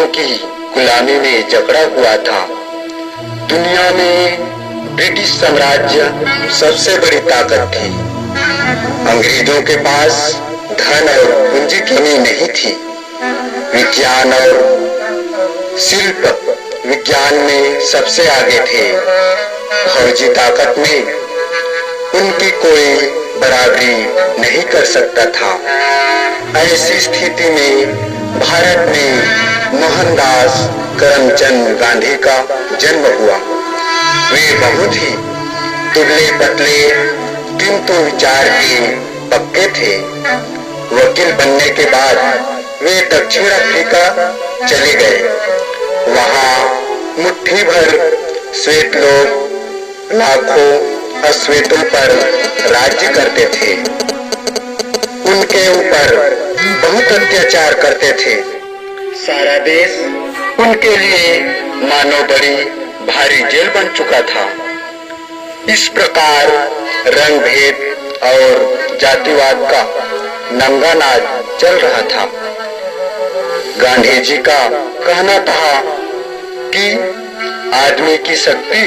अंग्रेजों की गुलामी में जकड़ा हुआ था। दुनिया में ब्रिटिश साम्राज्य सबसे बड़ी ताकत थी। अंग्रेजों के पास धन और पूंजी की कमी नहीं थी। विज्ञान और शिल्प विज्ञान में सबसे आगे थे। फौजी ताकत में उनकी कोई बराबरी नहीं कर सकता था। ऐसी स्थिति में भारत में मोहनदास करमचंद गांधी का जन्म हुआ। वे बहुत ही दुबले पतले किंतु विचार के पक्के थे। वकील बनने के बाद वे दक्षिण अफ्रीका चले गए। वहां मुट्ठी भर श्वेत लोग लाखों अश्वेतों पर राज्य करते थे। उनके ऊपर बहुत अत्याचार करते थे। सारा देश उनके लिए मानो बड़ी भारी जेल बन चुका था। इस प्रकार रंग भेद और जातिवाद का नंगा नाच चल रहा था। गांधी जी का कहना था कि आदमी की शक्ति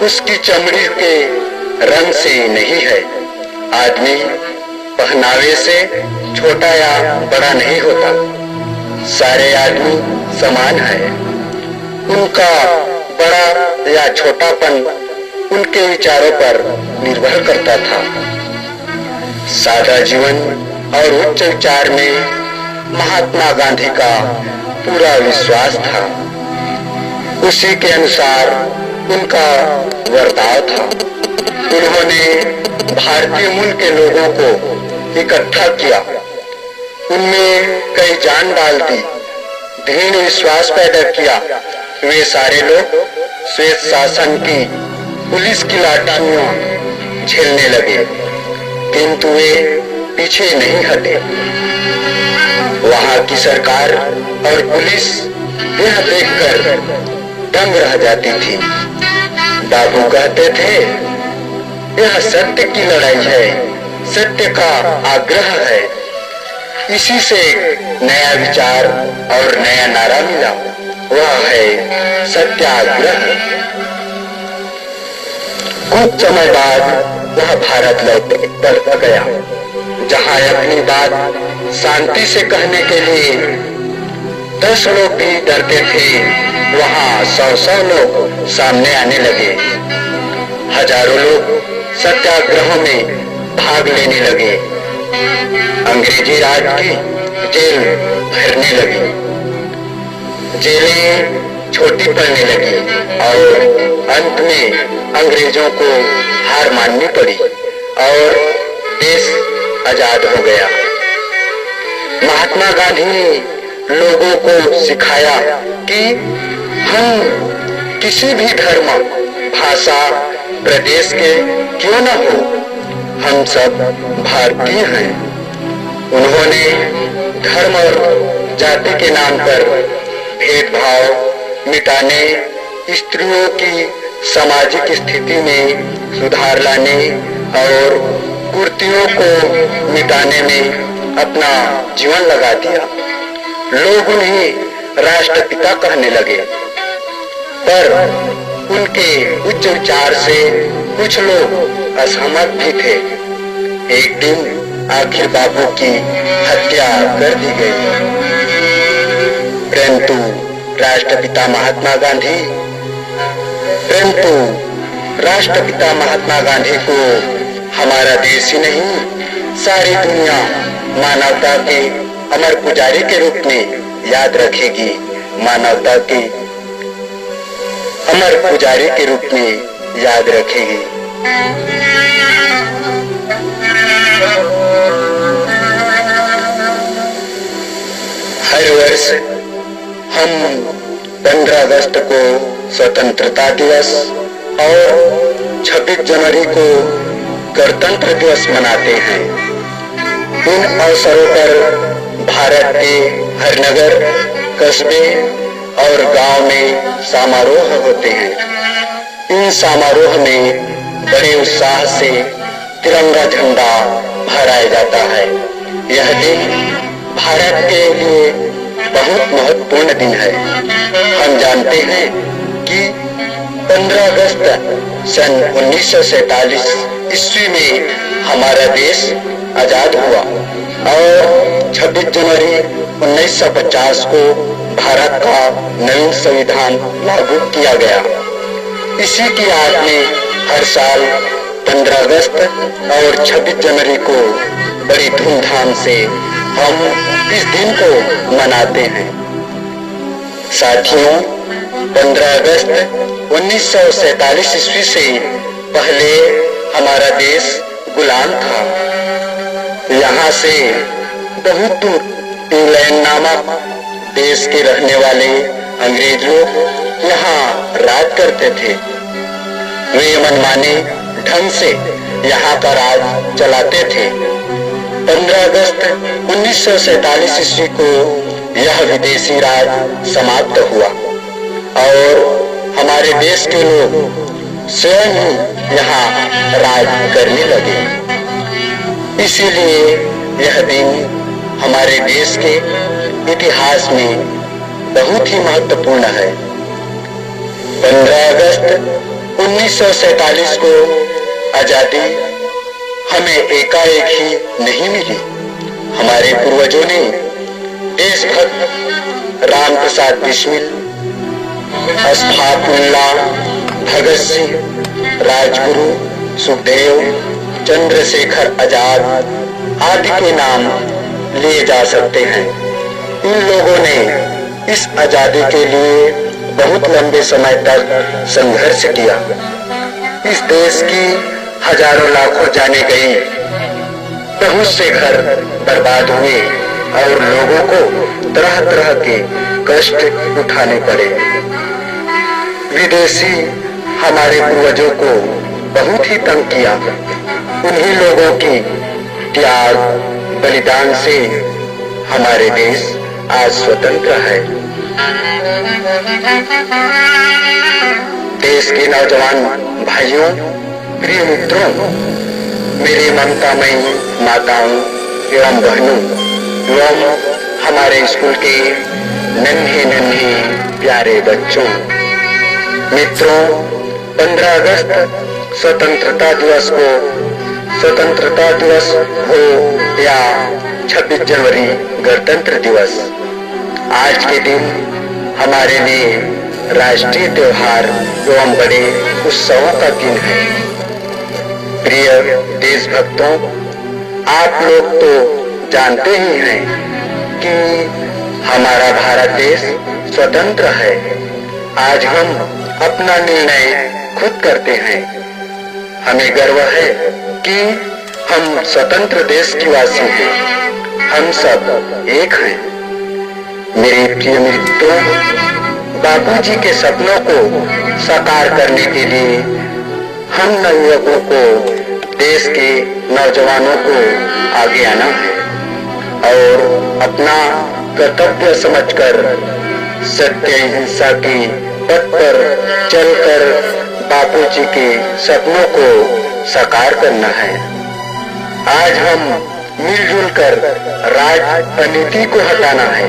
उसकी चमड़ी के रंग से नहीं है। आदमी पहनावे से छोटा या बड़ा नहीं होता। सारे आदमी समान है। उनका बड़ा या छोटापन उनके विचारों पर निर्भर करता था। सादा जीवन और उच्च विचार में महात्मा गांधी का पूरा विश्वास था। उसी के अनुसार उनका वर्ताव था। उन्होंने भारतीय मूल के लोगों को इकट्ठा किया। उनमें कई जान डाल दी। दृढ़ विश्वास पैदा किया। वे सारे लोग श्वेत शासन की पुलिस की लाठियों झेलने लगे, किंतु वे पीछे नहीं हटे। वहां की सरकार और पुलिस यह देखकर दंग रह जाती थी। बाबू कहते थे, यह सत्य की लड़ाई है, सत्य का आग्रह है। इसी से नया विचार और नया नारा मिला, वह है सत्याग्रह। कुछ समय बाद वह भारत लौट गया, जहां अपनी बात शांति से कहने के लिए 10 लोग भी डरते थे, वहां 100 लोग सामने आने लगे। हजारों लोग सत्याग्रह में भाग लेने लगे। अंग्रेजी राज की जेल भरने लगी। जेलें छोटी पड़ने लगी और अंत में अंग्रेजों को हार माननी पड़ी और देश आजाद हो गया। महात्मा गांधी ने लोगों को सिखाया कि हम किसी भी धर्म, भाषा, प्रदेश के क्यों न हो, हम सब भारतीय हैं। उन्होंने धर्म और जाति के नाम पर भेदभाव मिटाने, स्त्रियों की सामाजिक स्थिति में सुधार लाने और कुरीतियों को मिटाने में अपना जीवन लगा दिया। लोग उन्हें राष्ट्रपिता कहने लगे, पर उनके उच्च विचार से कुछ लोग असहमत भी थे। एक दिन आखिर बापू की हत्या कर दी गई, परंतु राष्ट्रपिता महात्मा गांधी को हमारा देश ही नहीं, सारी दुनिया मानवता के अमर पुजारी के रूप में याद रखेगी। मानवता के अमर पुजारी के रूप में याद रखेगी। हर वर्ष हम 15 अगस्त को स्वतंत्रता दिवस और 26 जनवरी को गणतंत्र दिवस मनाते हैं। इन अवसरों पर भारत के हर नगर, कस्बे और गांव में समारोह होते हैं। इन समारोह में बड़े उत्साह से तिरंगा झंडा फहराया जाता है। यह दिन भारत के लिए बहुत महत्वपूर्ण दिन है। हम जानते हैं कि 15 अगस्त सन 1947 ईस्वी में हमारा देश आजाद हुआ और 26 जनवरी 1950 को भारत का नवीन संविधान लागू किया गया। इसी की याद में हर साल 15 अगस्त और 26 जनवरी को बड़ी धूमधाम से हम इस दिन को मनाते हैं। साथियों, 15 अगस्त 1947 ईस्वी से पहले हमारा देश गुलाम था। यहाँ से बहुत दूर इंग्लैंड नामक देश के रहने वाले अंग्रेज लोग यहाँ राज करते थे। वे मनमाने ढंग से यहाँ का राज चलाते थे। 15 अगस्त 1947 ईस्वी को यह विदेशी राज समाप्त हुआ और हमारे देश के लोग स्वयं ही यहाँ राज करने लगे। इसीलिए यह दिन हमारे देश के इतिहास में बहुत ही महत्वपूर्ण है। 15 अगस्त 1947 को आजादी हमें एकाएक ही नहीं मिली। हमारे पूर्वजों ने देशभक्त राम प्रसाद बिस्मिल, अशफाक उल्लाह, भगत सिंह, राजगुरु, सुखदेव, चंद्रशेखर आजाद आदि के नाम लिए जा सकते हैं। इन लोगों ने इस आजादी के लिए बहुत लंबे समय तक संघर्ष किया। इस देश की हजारों लाखों जाने गई, बहुत से घर बर्बाद हुए और लोगों को तरह तरह के कष्ट उठाने पड़े। विदेशी हमारे पूर्वजों को बहुत ही तंग किया। उन्हीं लोगों की त्याग बलिदान से हमारे देश आज स्वतंत्र है। देश के नौजवान भाइयों, प्रिय मित्रों, मेरे ममतामयी माताओं एवं बहनों एवं हमारे स्कूल के नन्हे नन्हे प्यारे बच्चों, मित्रों, 15 अगस्त स्वतंत्रता दिवस को स्वतंत्रता दिवस हो या 26 जनवरी गणतंत्र दिवस, आज के दिन हमारे लिए राष्ट्रीय त्योहार एवं बड़े उत्सवों का दिन है। प्रिय देशभक्तों, आप लोग तो जानते ही हैं कि हमारा भारत देश स्वतंत्र है। आज हम अपना निर्णय खुद करते हैं। हमें गर्व है कि हम स्वतंत्र देश की वासी हैं। हम सब एक हैं। मेरे प्रिय मित्रों, बापूजी के सपनों को साकार करने के लिए हम नवयुवकों को, देश के नौजवानों को आगे आना है और अपना कर्तव्य समझकर सत्य अहिंसा के पथ पर चलकर बापूजी के सपनों को साकार करना है। आज हम मिलजुल कर राजनीति को हटाना है।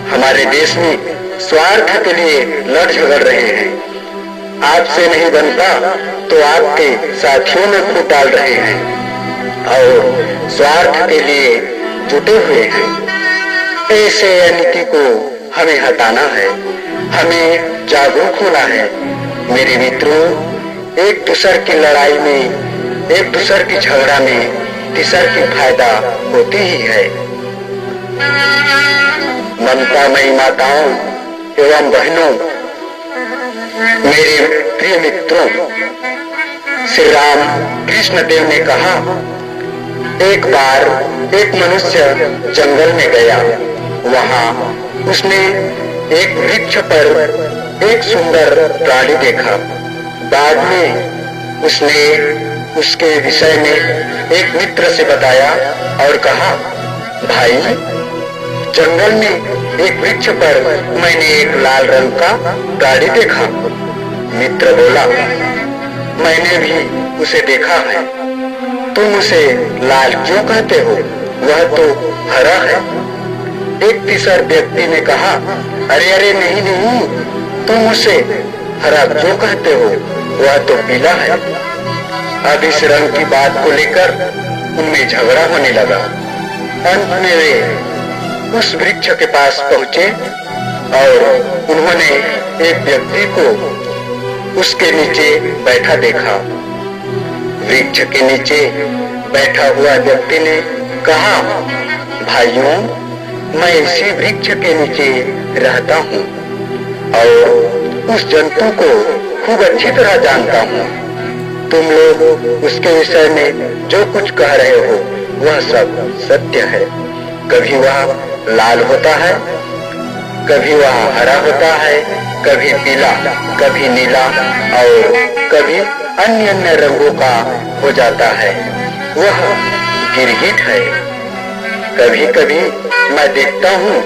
हमारे देश में स्वार्थ के लिए लड़ झगड़ रहे हैं। आपसे नहीं बनता तो आपके साथियों में फूट डाल रहे हैं और स्वार्थ के लिए जुटे हुए हैं। ऐसे नीति को हमें हटाना है। हमें जागरूक होना है। मेरे मित्रों, एक दूसर की लड़ाई में, एक दूसर की झगड़ा में तीसर की फायदा होती ही है। ममतामयी माताओं एवं बहनों, मेरे प्रिय मित्रों, श्री राम कृष्ण देव ने कहा, एक बार एक मनुष्य जंगल में गया। वहाँ उसने एक वृक्ष पर एक सुंदर प्राणी देखा। बाद में उसने उसके विषय में एक मित्र से बताया और कहा, भाई, जंगल में एक वृक्ष पर मैंने एक लाल रंग का गाड़ी देखा। मित्र बोला, मैंने भी उसे देखा है। तुम उसे लाल क्यों कहते हो? वह तो हरा है। एक तीसरे व्यक्ति ने कहा, अरे अरे नहीं नहीं, तुम उसे हरा जो कहते हो वह तो पीला है। अब इस रंग की बात को लेकर उनमें झगड़ा होने लगा। अंत में वे उस वृक्ष के पास पहुंचे और उन्होंने एक व्यक्ति को उसके नीचे बैठा देखा। वृक्ष के नीचे बैठा हुआ व्यक्ति ने कहा, भाइयों, मैं इसी वृक्ष के नीचे रहता हूँ और उस जंतु को खूब अच्छी तरह जानता हूँ। तुम लोग उसके विषय में जो कुछ कह रहे हो वह सब सत्य है। कभी वह लाल होता है, कभी वह हरा होता है, कभी पीला, कभी नीला और कभी अन्य अन्य रंगों का हो जाता है। वह गिरगिट है। कभी कभी मैं देखता हूँ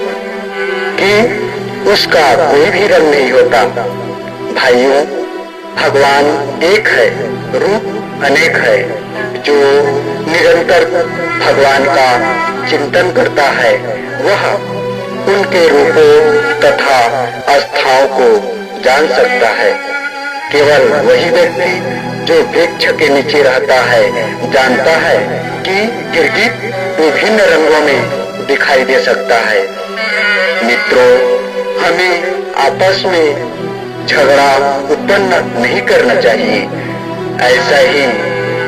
कि उसका कोई भी रंग नहीं होता। भाइयों, भगवान एक है, रूप अनेक है। जो निरंतर भगवान का चिंतन करता है वह उनके रूपों तथा अवस्थाओं को जान सकता है। केवल वही व्यक्ति जो वृक्ष के नीचे रहता है जानता है कि गिरगिट विभिन्न रंगों में दिखाई दे सकता है। मित्रों, हमें आपस में झगड़ा उत्पन्न नहीं करना चाहिए। ऐसा ही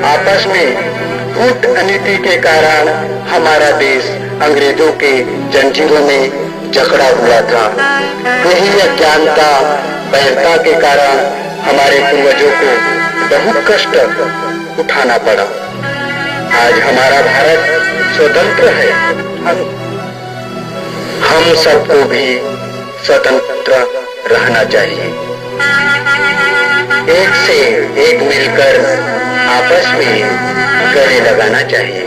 आपस में फूट अनीति के कारण हमारा देश अंग्रेजों के जंजीरों में जकड़ा हुआ था। यही अज्ञानता, बैरता के कारण हमारे पूर्वजों को बहुत कष्ट उठाना पड़ा। आज हमारा भारत स्वतंत्र है। हम सबको भी स्वतंत्र रहना चाहिए। एक से एक मिलकर आपस में गले लगाना चाहिए।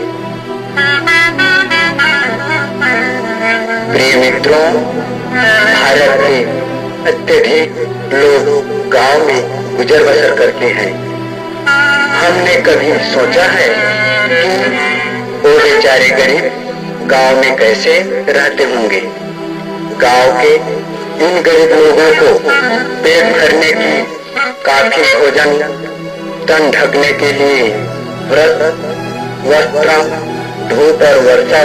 प्रिय मित्रों, भारत में अत्यधिक लोग गांव में गुजर बसर करते हैं। हमने कभी सोचा है कि वो बेचारे गरीब गांव में कैसे रहते होंगे। गांव के इन गरीब लोगों को पेट भरने की काफी भोजन, तन ढकने के लिए वस्त्र, धूप और वर्षा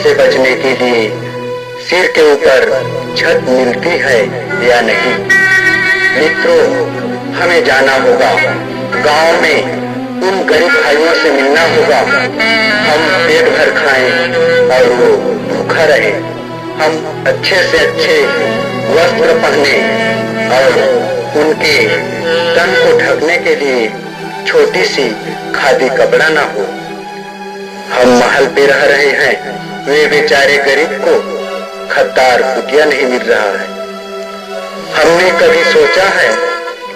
से बचने के लिए सिर के ऊपर छत मिलती है या नहीं। मित्रों, हमें जाना होगा, गांव में उन गरीब भाइयों से मिलना होगा। हम पेट भर खाएं और वो भूखा रहे। हम अच्छे से अच्छे वस्त्र पहने और उनके तन को ढकने के लिए छोटी सी खादी कपड़ा ना हो। हम महल पे रह रहे हैं, वे बेचारे गरीब को खद्दार कुटिया नहीं मिल रहा है। हमने कभी सोचा है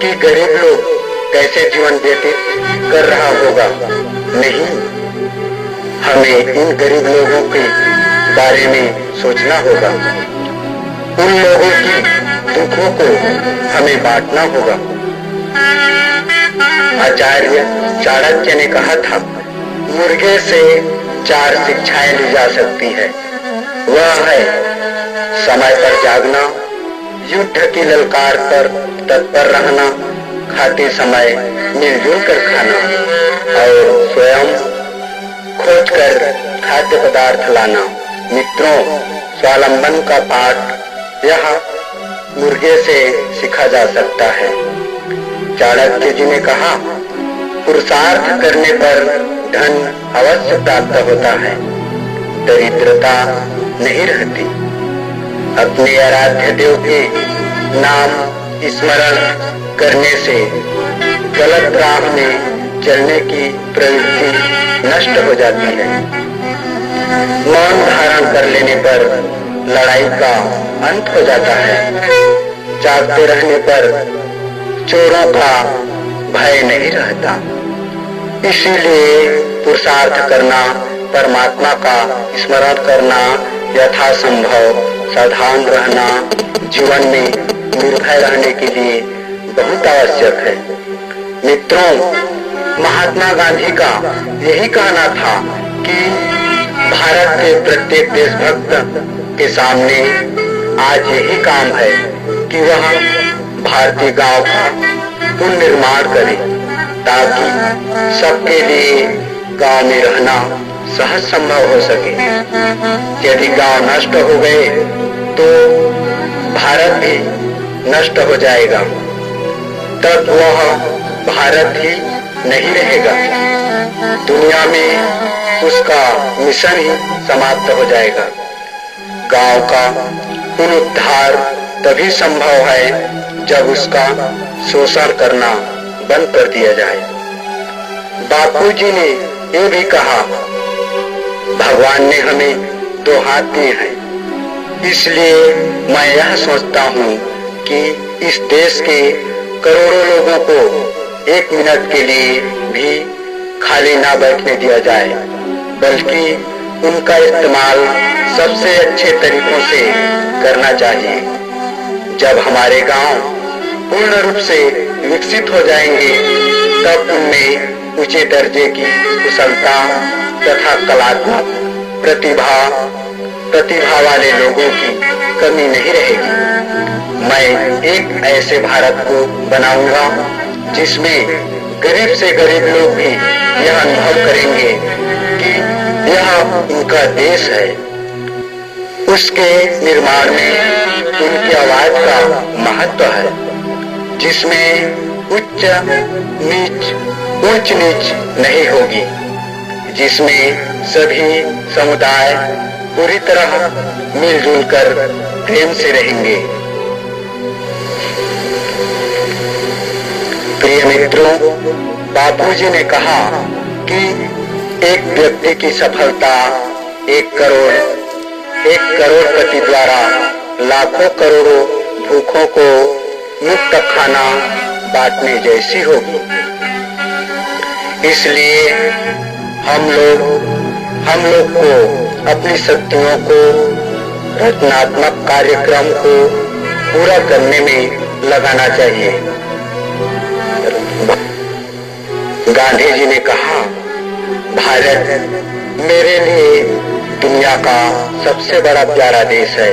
कि गरीब लोग कैसे जीवन व्यतीत कर रहा होगा? नहीं, हमें इन गरीब लोगों के बारे में सोचना होगा। उन लोगों की दुखों को हमें बांटना होगा। आचार्य चाणक्य ने कहा था, मुर्गे से 4 शिक्षाएं ली जा सकती है। वह है समय पर जागना, युद्ध की ललकार पर तत्पर रहना, खाते समय मिलजुल कर खाना और स्वयं खोज कर खाद्य पदार्थ लाना। मित्रों, स्वावलंबन का पाठ यह मुर्गे से सीखा जा सकता है। चाणक्य जी ने कहा, पुरुषार्थ करने पर धन अवश्य प्राप्त होता है, दरिद्रता नहीं रहती। अपने आराध्य देव के नाम स्मरण करने से गलत राह में चलने की प्रवृत्ति नष्ट हो जाती है। मौन धारण कर लेने पर लड़ाई का अंत हो जाता है। जागते रहने पर चोरों का भय नहीं रहता। इसीलिए पुरुषार्थ करना, परमात्मा का स्मरण करना, यथासंभव सावधान रहना, जीवन में निर्भय रहने के लिए बहुत आवश्यक है। मित्रों, महात्मा गांधी का यही कहना था कि भारत के प्रत्येक देशभक्त के सामने आज यही काम है कि वह भारतीय गांव का पुनर्निर्माण करे, ताकि सबके लिए गांव में रहना सहज संभव हो सके। यदि गांव नष्ट हो गए तो भारत भी नष्ट हो जाएगा, तब वह भारत ही नहीं रहेगा, दुनिया में उसका मिशन ही समाप्त हो जाएगा। गांव का पुनरुद्धार तभी संभव है जब उसका शोषण करना बंद कर दिया जाए। बापूजी ने ये भी कहा, भगवान ने हमें 2 हाथ दिए हैं, इसलिए मैं यह सोचता हूँ कि इस देश के करोड़ों लोगों को 1 मिनट के लिए भी खाली ना बैठने दिया जाए, बल्कि उनका इस्तेमाल सबसे अच्छे तरीकों से करना चाहिए। जब हमारे गांव पूर्ण रूप से विकसित हो जाएंगे, तब उनमें ऊंचे दर्जे की कुशलता तथा कलात्मक प्रतिभा वाले लोगों की कमी नहीं रहेगी। मैं एक ऐसे भारत को बनाऊंगा जिसमें गरीब से गरीब लोग भी यह अनुभव करेंगे कि यह उनका देश है। उसके निर्माण में उनकी आवाज का महत्व है, जिसमें उच्च नीच नहीं होगी, जिसमें सभी समुदाय पूरी तरह मिलजुल कर प्रेम से रहेंगे। प्रिय मित्रों, बापूजी ने कहा कि एक व्यक्ति की सफलता 1 करोड़पति द्वारा लाखों करोड़ों भूखों को मुफ्त खाना बांटने जैसी होगी। इसलिए हम लोग को अपनी शक्तियों को रचनात्मक कार्यक्रम को पूरा करने में लगाना चाहिए। गांधी जी ने कहा, भारत मेरे लिए दुनिया का सबसे बड़ा प्यारा देश है,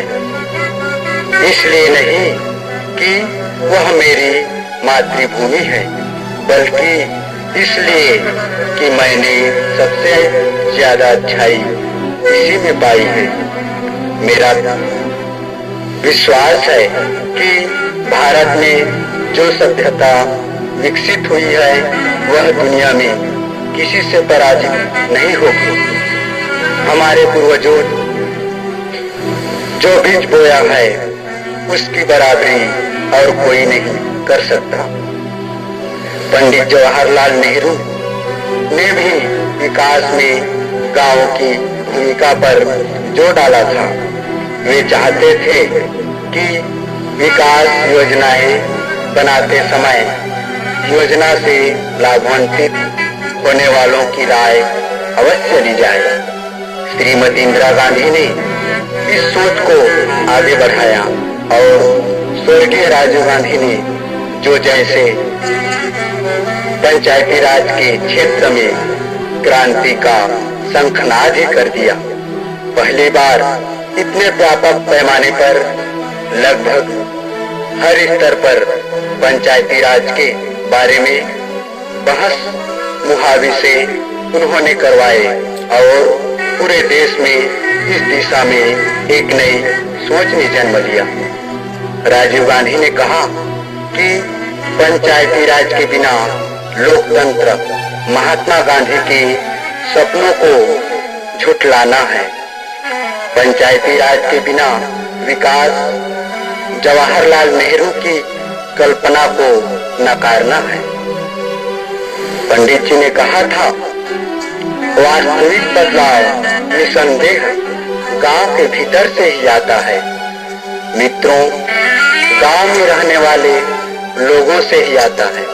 इसलिए नहीं कि वह मेरी मातृभूमि है, बल्कि इसलिए कि मैंने सबसे ज्यादा अच्छाई इसी में पाई है। मेरा विश्वास है कि भारत में जो सभ्यता विकसित हुई है वह दुनिया में किसी से पराजित नहीं होगी। हमारे पूर्वजों जो बीज बोया है उसकी बराबरी और कोई नहीं कर सकता। पंडित जवाहरलाल नेहरू ने भी विकास में गांव की भूमिका पर जोर डाला था। वे चाहते थे कि विकास योजनाएं बनाते समय योजना से लाभान्वित होने वालों की राय अवश्य ली जाए। श्रीमती इंदिरा गांधी ने इस सोच को आगे बढ़ाया और स्वर्गीय राजीव गांधी ने जो जैसे पंचायती राज के क्षेत्र में क्रांति का शंखनाद ही कर दिया। पहली बार इतने व्यापक पैमाने पर लगभग हर स्तर पर पंचायती राज के बारे में बहस मुहावरे उन्होंने करवाए और पूरे देश में इस दिशा में एक नई सोच ने जन्म लिया। राजीव गांधी ने कहा कि पंचायती राज के बिना लोकतंत्र महात्मा गांधी के सपनों को झुठलाना है। पंचायती राज के बिना विकास जवाहरलाल नेहरू की कल्पना को नकारना है। पंडित जी ने कहा था, वास्तविक बदलाव निसंदेह गांव के भीतर से ही आता है। मित्रों, गांव में रहने वाले लोगों से ही आता है,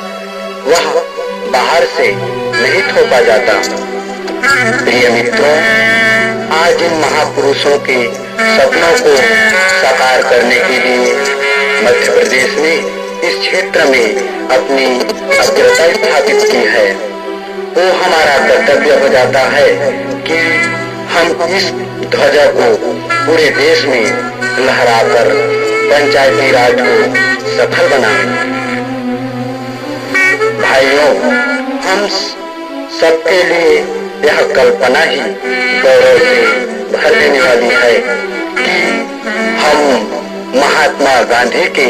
वह बाहर से नहीं थोपा जाता। प्रिय मित्रों, आज इन महापुरुषों के सपनों को साकार करने के लिए मध्य प्रदेश ने इस क्षेत्र में अपनी अग्रता स्थापित की है। वो हमारा कर्तव्य हो जाता है कि हम इस ध्वजा को पूरे देश में लहराकर पंचायती राज को सफल बनाएं। भाइयों, हम सबके लिए यह कल्पना ही गौरव से भर देने वाली है कि हम महात्मा गांधी के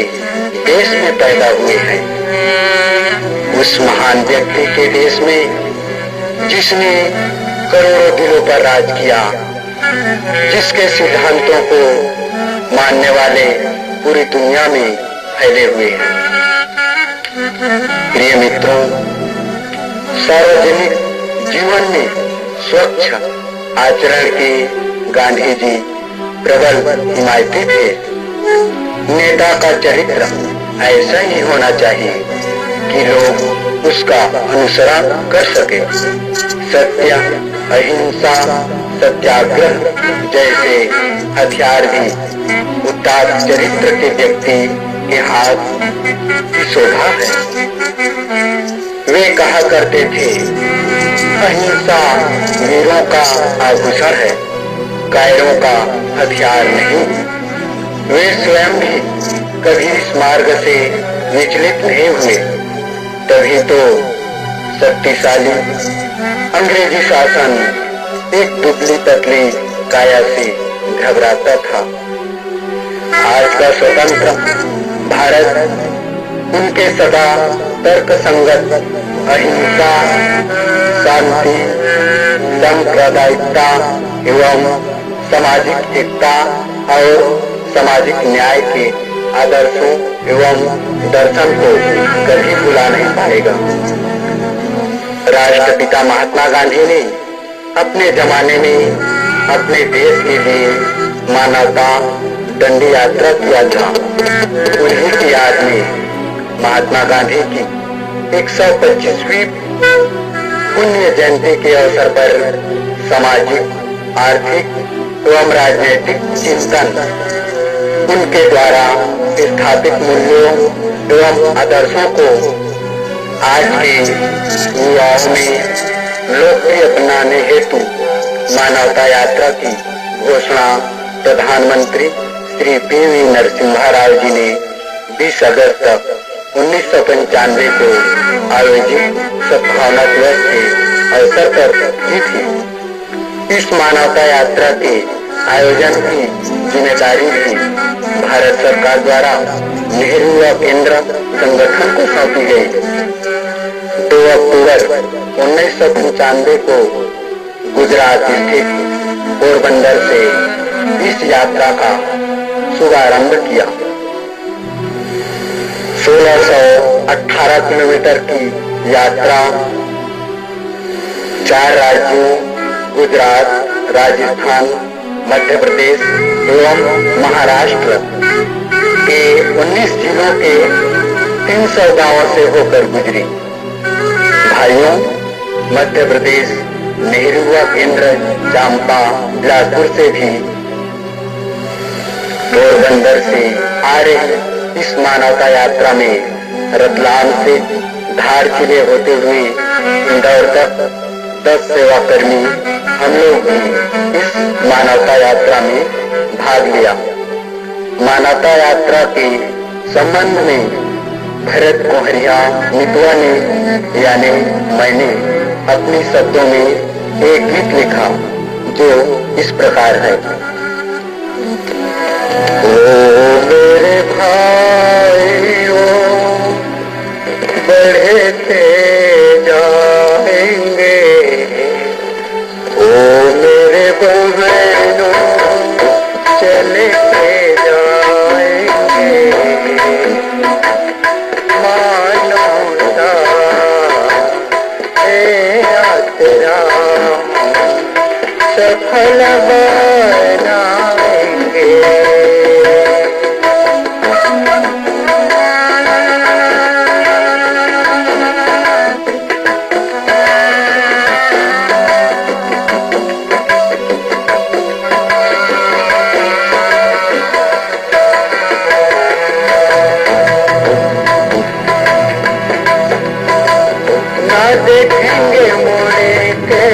देश में पैदा हुए हैं, उस महान व्यक्ति के देश में जिसने करोड़ों दिलों पर राज किया, जिसके सिद्धांतों को मानने वाले पूरी दुनिया में फैले हुए हैं। प्रिय मित्रों, सार्वजनिक जीवन में स्वच्छ आचरण के गांधी जी प्रबल हिमायती थे। नेता का चरित्र ऐसा ही होना चाहिए कि लोग उसका अनुसरण कर सके। सत्य, अहिंसा, सत्याग्रह जैसे हथियार भी उदात्त चरित्र के व्यक्ति के हाथ की शोभा है। वे कहा करते थे, अहिंसा वीरों का आभूषण है, कायरों का हथियार नहीं। वे स्वयं भी कभी इस मार्ग से विचलित नहीं हुए, तभी तो शक्तिशाली अंग्रेजी शासन एक दुबली पतली काया से घबराता था। आज का स्वतंत्र भारत उनके सदा तर्क संगत अहिंसा, शांति, सांप्रदायिकता एवं सामाजिक एकता और सामाजिक न्याय के आदर्शों एवं दर्शन को कभी भुला नहीं पाएगा। राष्ट्रपिता महात्मा गांधी ने अपने जमाने में अपने देश के लिए मानवता दंडी यात्रा किया था। उन्हीं की याद में महात्मा गांधी की 125वीं पुण्य जयंती के अवसर पर सामाजिक, आर्थिक एवं राजनीतिक चिंतन, उनके द्वारा स्थापित मूल्यों एवं आदर्शों को आज के युवाओं में लोकप्रिय बनाने हेतु मानवता यात्रा की घोषणा प्रधानमंत्री श्री पी.वी. नरसिम्हा राव जी ने 20 अगस्त 1995 को आयोजित सद्भावना दिवस के अवसर पर की थी। इस मानवता यात्रा के आयोजन की जिम्मेदारी भी भारत सरकार द्वारा नेहरू युवा केंद्र संगठन को सौंपी गई। 2 अक्टूबर 1995 को गुजरात स्थित पोरबंदर से इस यात्रा का शुभारंभ किया। 1618 किलोमीटर की यात्रा 4 राज्यों गुजरात, राजस्थान, मध्य प्रदेश एवं महाराष्ट्र के 19 जिलों के 300 गांवों से होकर गुजरी। भाइयों, मध्य प्रदेश नेहरू युवा केंद्र चांपा बिलासपुर से भी पोरबंदर से आ रही इस मानवता यात्रा में रतलाम से धार जिले होते हुए इंदौर तक 10 सेवा कर्मी हम लोग भी इस मानवता यात्रा में भाग लिया। मानवता यात्रा के संबंध में भरत कोहरिया मितवा ने यानी मैंने अपने शब्दों में एक गीत लिखा जो इस प्रकार है। ओ मेरे भाइयों बढ़ते जाएंगे, ओ मेरे बहनों चलते जाएंगे, मानवता यात्रा सफल बनाएंगे। देखेंगे मोड़े के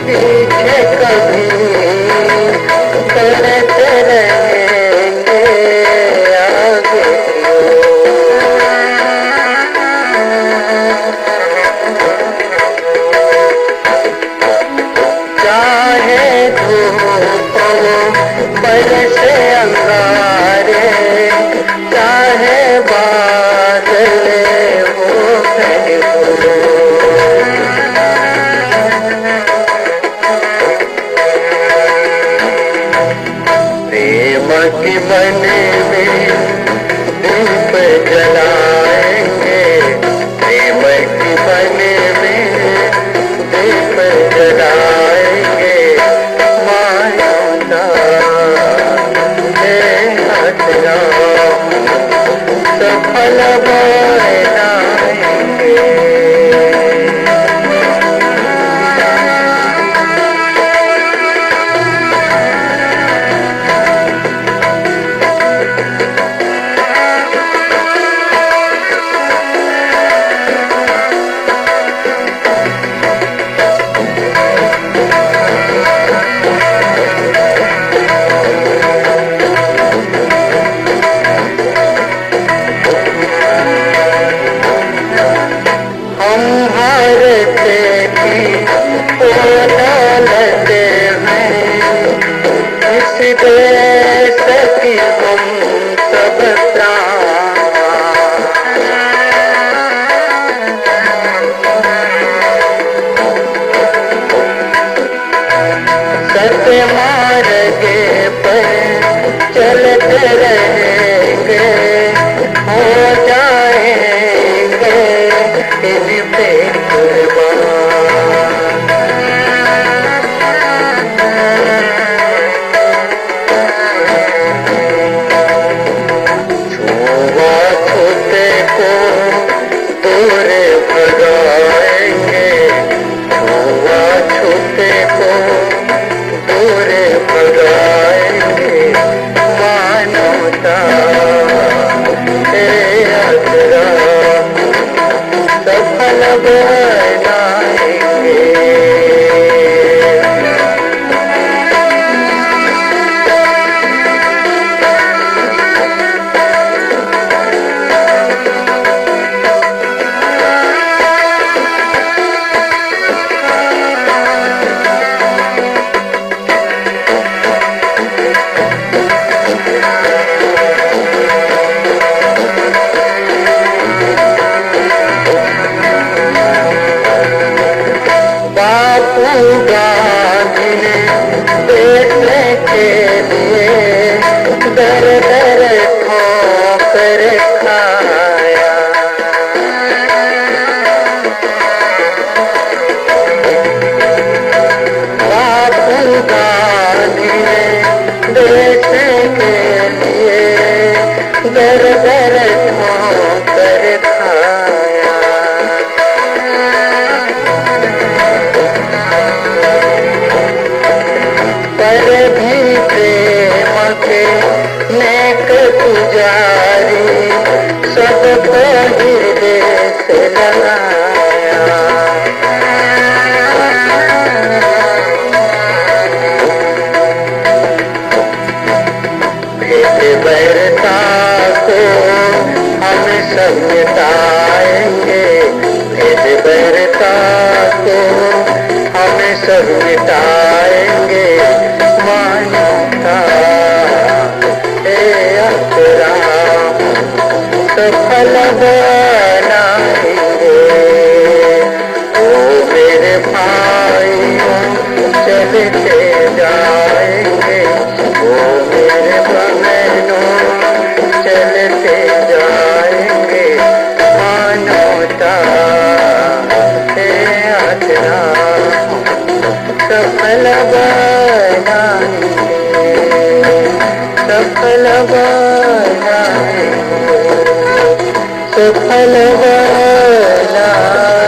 पीछे कभी सफल बनाएंगे। हम हारते की बोलते हैं, इस देश की हम सब प्राण। सत्य मार्गे पर चलते रहेंगे, हो जाएंगे इन पे कुर्बान। छुआछूते को दूर भगाएंगे, छुआछूते को दूर भगाएंगे। मानवता के आसरा सफल बनाएंगे। बापू गांधी ने देश के लिए दर दर ठोकर खाया। बापू गांधी ने देश के लिए दर दर ठोकर खाया। पर भी प्रेम के नेक पुजारी सबको हृदय से लगाया। भेद बैरता को हम सब मिटाएंगे, भेद बैरता को हम सब मिटाएंगे। मानवता हे अपराम सफल बनाएंगे। ओ मेरे भाइयों चलते जाएंगे, ओ मेरे बहनों चलते जाएंगे। मानवता हे अपराम सफल बनाएंगे, सफल बनाएंगे, सफल बनाएंगे।